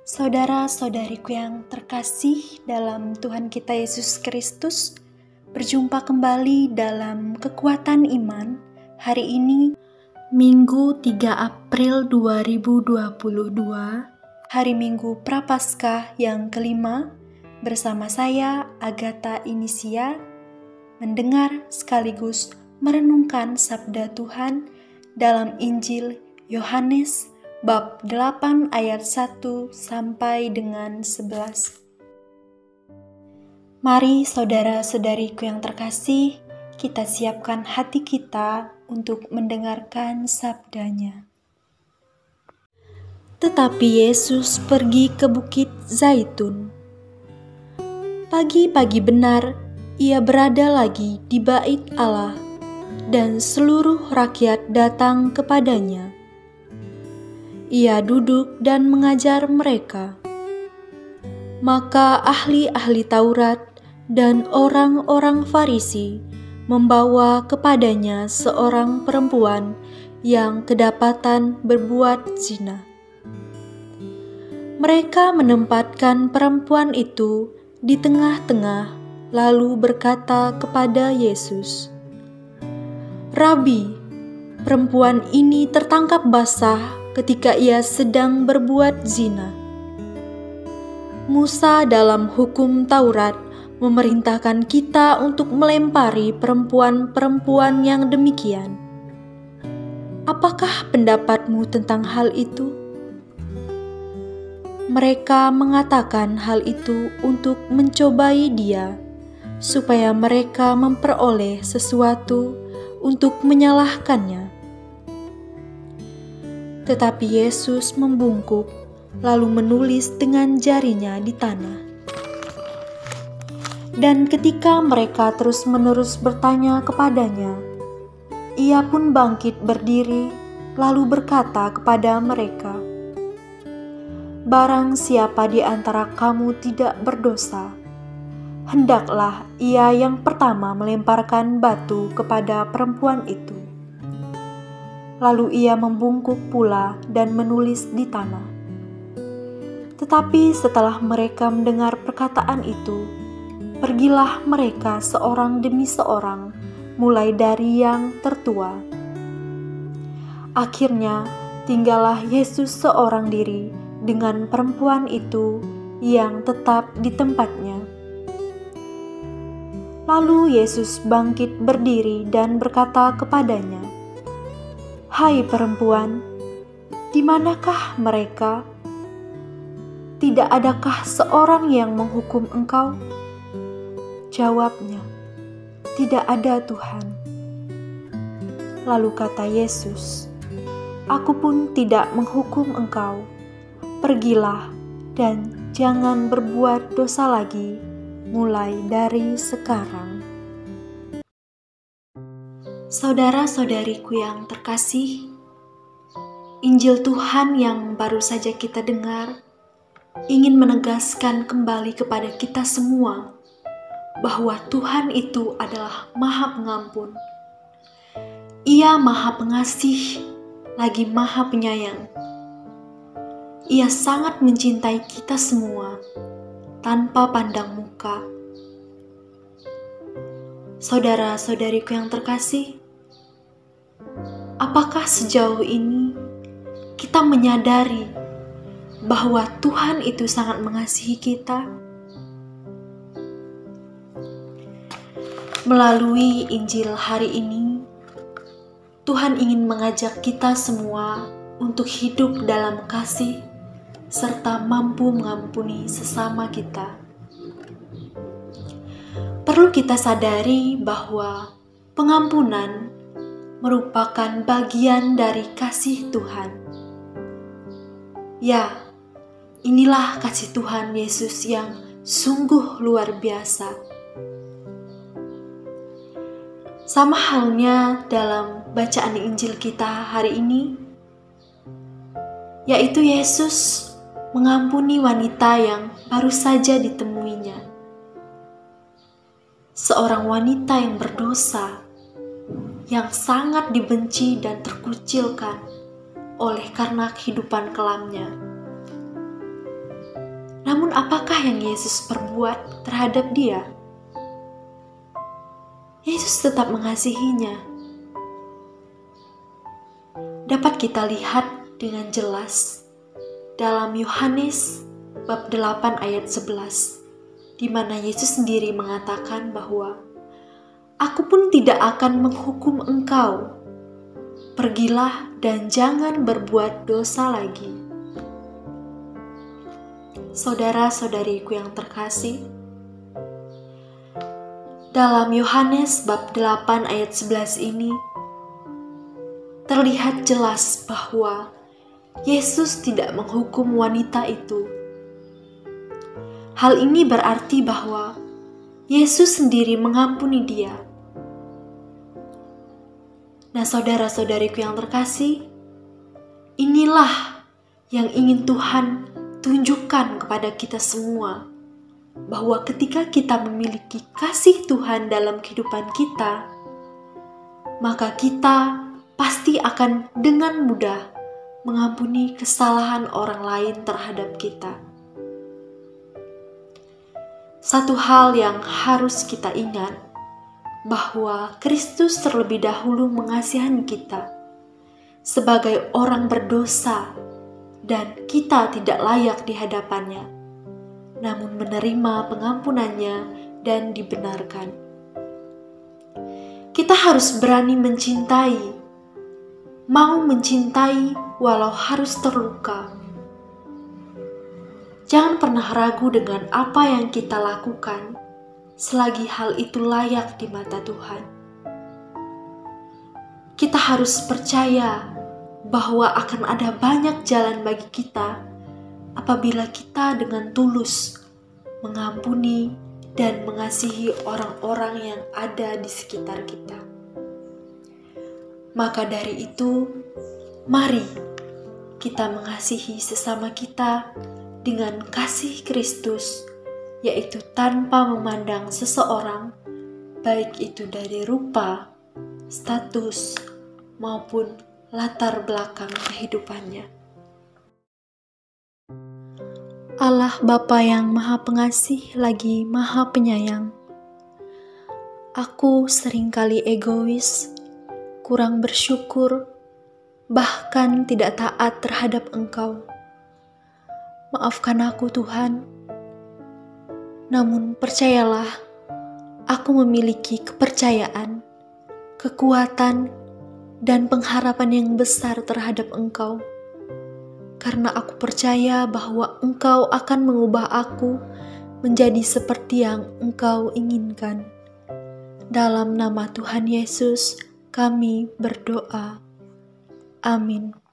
Saudara-saudariku yang terkasih dalam Tuhan kita Yesus Kristus, berjumpa kembali dalam kekuatan iman hari ini, Minggu 3 April 2022, hari Minggu Prapaskah yang kelima, bersama saya Agatha Inisia, mendengar sekaligus merenungkan sabda Tuhan dalam Injil Yohanes bab 8 ayat 1 sampai dengan 11. Mari saudara-saudariku yang terkasih, kita siapkan hati kita untuk mendengarkan sabdanya. Tetapi Yesus pergi ke Bukit Zaitun. Pagi-pagi benar, ia berada lagi di bait Allah, dan seluruh rakyat datang kepadanya. Ia duduk dan mengajar mereka. Maka ahli-ahli Taurat dan orang-orang Farisi membawa kepadanya seorang perempuan yang kedapatan berbuat zina. Mereka menempatkan perempuan itu di tengah-tengah, lalu berkata kepada Yesus, "Rabi, perempuan ini tertangkap basah ketika ia sedang berbuat zina. Musa dalam hukum Taurat memerintahkan kita untuk melempari perempuan-perempuan yang demikian. Apakah pendapatmu tentang hal itu?" Mereka mengatakan hal itu untuk mencobai dia, supaya mereka memperoleh sesuatu untuk menyalahkannya. Tetapi Yesus membungkuk, lalu menulis dengan jarinya di tanah. Dan ketika mereka terus-menerus bertanya kepadanya, ia pun bangkit berdiri, lalu berkata kepada mereka, "Barang siapa di antara kamu tidak berdosa, hendaklah ia yang pertama melemparkan batu kepada perempuan itu." Lalu ia membungkuk pula dan menulis di tanah. Tetapi setelah mereka mendengar perkataan itu, pergilah mereka seorang demi seorang, mulai dari yang tertua. Akhirnya tinggallah Yesus seorang diri dengan perempuan itu yang tetap di tempatnya. Lalu Yesus bangkit berdiri dan berkata kepadanya, "Hai perempuan, di manakah mereka? Tidak adakah seorang yang menghukum engkau?" Jawabnya, "Tidak ada, Tuhan." Lalu kata Yesus, "Aku pun tidak menghukum engkau. Pergilah dan jangan berbuat dosa lagi mulai dari sekarang." Saudara-saudariku yang terkasih, Injil Tuhan yang baru saja kita dengar ingin menegaskan kembali kepada kita semua bahwa Tuhan itu adalah Maha Pengampun. Ia Maha Pengasih, lagi Maha Penyayang. Ia sangat mencintai kita semua tanpa pandang muka. Saudara-saudariku yang terkasih, apakah sejauh ini kita menyadari bahwa Tuhan itu sangat mengasihi kita? Melalui Injil hari ini, Tuhan ingin mengajak kita semua untuk hidup dalam kasih serta mampu mengampuni sesama kita. Perlu kita sadari bahwa pengampunan merupakan bagian dari kasih Tuhan. Ya, inilah kasih Tuhan Yesus yang sungguh luar biasa. Sama halnya dalam bacaan Injil kita hari ini, yaitu Yesus mengampuni wanita yang baru saja ditemuinya. Seorang wanita yang berdosa, yang sangat dibenci dan terkucilkan oleh karena kehidupan kelamnya. Namun apakah yang Yesus perbuat terhadap dia? Yesus tetap mengasihinya. Dapat kita lihat dengan jelas dalam Yohanes bab 8 ayat 11, di mana Yesus sendiri mengatakan bahwa Aku pun tidak akan menghukum engkau. Pergilah dan jangan berbuat dosa lagi. Saudara-saudariku yang terkasih, dalam Yohanes bab 8 ayat 11 ini terlihat jelas bahwa Yesus tidak menghukum wanita itu. Hal ini berarti bahwa Yesus sendiri mengampuni dia. Nah, saudara-saudariku yang terkasih, inilah yang ingin Tuhan tunjukkan kepada kita semua, bahwa ketika kita memiliki kasih Tuhan dalam kehidupan kita, maka kita pasti akan dengan mudah mengampuni kesalahan orang lain terhadap kita. Satu hal yang harus kita ingat, bahwa Kristus terlebih dahulu mengasihi kita sebagai orang berdosa dan kita tidak layak di hadapannya, namun menerima pengampunannya dan dibenarkan. Kita harus berani mencintai, mau mencintai walau harus terluka. Jangan pernah ragu dengan apa yang kita lakukan, selagi hal itu layak di mata Tuhan. Kita harus percaya bahwa akan ada banyak jalan bagi kita apabila kita dengan tulus mengampuni dan mengasihi orang-orang yang ada di sekitar kita. Maka dari itu, mari kita mengasihi sesama kita dengan kasih Kristus, yaitu tanpa memandang seseorang, baik itu dari rupa, status, maupun latar belakang kehidupannya. Allah Bapa yang Maha Pengasih lagi Maha Penyayang. Aku seringkali egois, kurang bersyukur, bahkan tidak taat terhadap Engkau. Maafkan aku, Tuhan. Namun percayalah, aku memiliki kepercayaan, kekuatan, dan pengharapan yang besar terhadap Engkau. Karena aku percaya bahwa Engkau akan mengubah aku menjadi seperti yang Engkau inginkan. Dalam nama Tuhan Yesus, kami berdoa. Amin.